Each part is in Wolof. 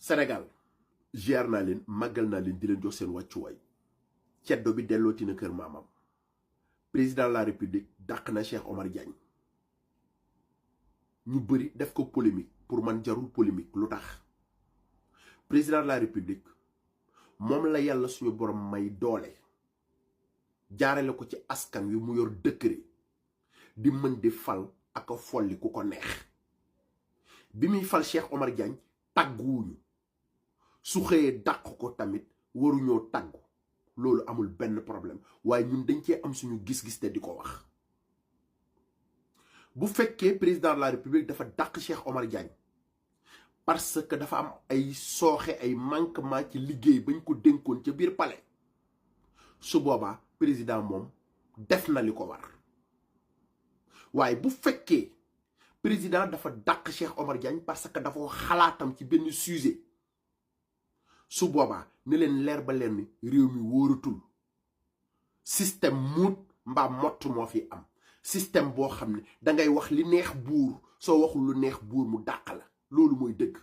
Sénégal ziar naa leen màggal naa leen di leen jox seen wàccuwaay ceddo bi dellooti na kër maamam président de la république dàq na Cheikh Omar Diagne ñu bëri def ko polémique pour man jarul polémique lu tax président de la république moom la yàlla suñu borom may doole jaarale ko ci askan wi mu yor décret di mën di fal ak a folli ku ko neex bi muy fal Cheikh Omar Diagne tàgguwuñu su xëyee dàq ko tamit waruñoo tàggu loolu amul benn problème waaye ñun dañ cee am suñu gis-gis te di ko wax bu fekkee président de la république dafa dàq Cheikh Omar Diagne parce que dafa am ay sooxe ay manquement ci liggéey bañ ko dénkoon ca biir palais su boobaa président moom def na li ko war waaye bu fekkee président dafa dàq Cheikh Omar Diagne parce que dafa xalaatam ci benn sujet su boobaa ne leen leer ba leen ni réew mi wóoratul système muut mbaa mott moo fi am système boo xam ne dangay wax li neex buur soo waxul lu neex buur mu dàq la loolu mooy dëgg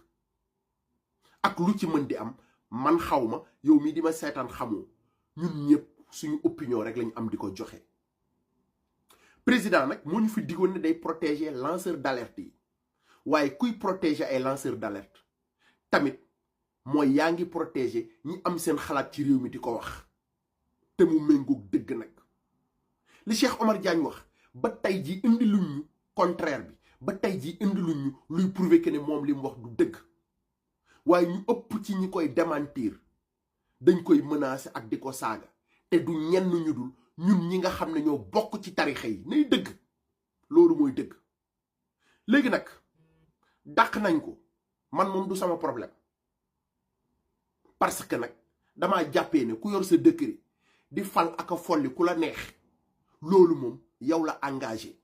ak lu ci mën di am man xaw ma yow mii di ma seetaan xamoo ñun ñëpp suñu opinion rek lañu am di ko joxe président nag moo ñu fi digoon ne day protéger lanceur d'alerte yi waaye kuy protéger ay lanceur d'alerte tamit mooy yaa ngi protéger ñi am seen xalaat ci réew mi di ko wax te mu méngoog dëgg nag li Cheikh Omar Diagne wax ba tey ji indi luñ ñu contraire bi ba tey ji indi luñ ñu luy prouver que ne moom li mu wax du dëgg waaye ñu ëpp ci ñi koy démentir dañ koy menacer ak di ko saaga te du ñenn ñu dul ñun ñi nga xam ne ñoo bokk ci tarixa yi nay dëgg loolu mooy dëgg léegi nag dàq nañ ko man moom du sama problème parce que nag damaa jàppee ne ku yor sa décret di fal ak a folli ku la neex loolu moom yow la engagé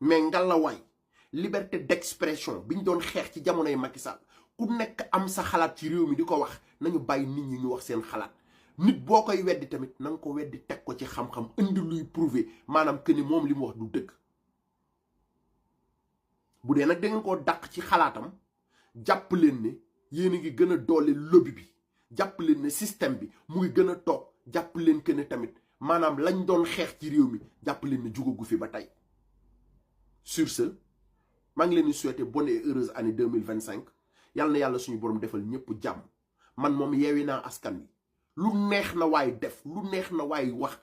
mais ngalawaay liberté d'expression bi ñu doon xeex ci jamonoy Macky Sall ku nekk am sa xalaat ci réew mi di ko wax nañu bàyyi nit ñi ñu wax seen xalaat nit boo koy weddi tamit na nga ko weddi teg ko ci xam-xam indi luy prouver maanaam que ni moom li mu wax du dëgg bu dee nag da ngeen koo dàq ci xalaatam jàpp leen ne yéen a ngi gën a doole lobby bi jàpp leen ne système bi mu ngi gën a toog jàpp leen que ne tamit maanaam lañ doon xeex ci réew mi jàpp leen ne jugagu fi ba tey sur ce maa ngi leen di souhaiter bonne et heureuse année 2025 yàlla na yàlla suñu borom defal ñëpp jàmm man moom yeewi naa askan wi lu neex na waay def lu neex na waay wax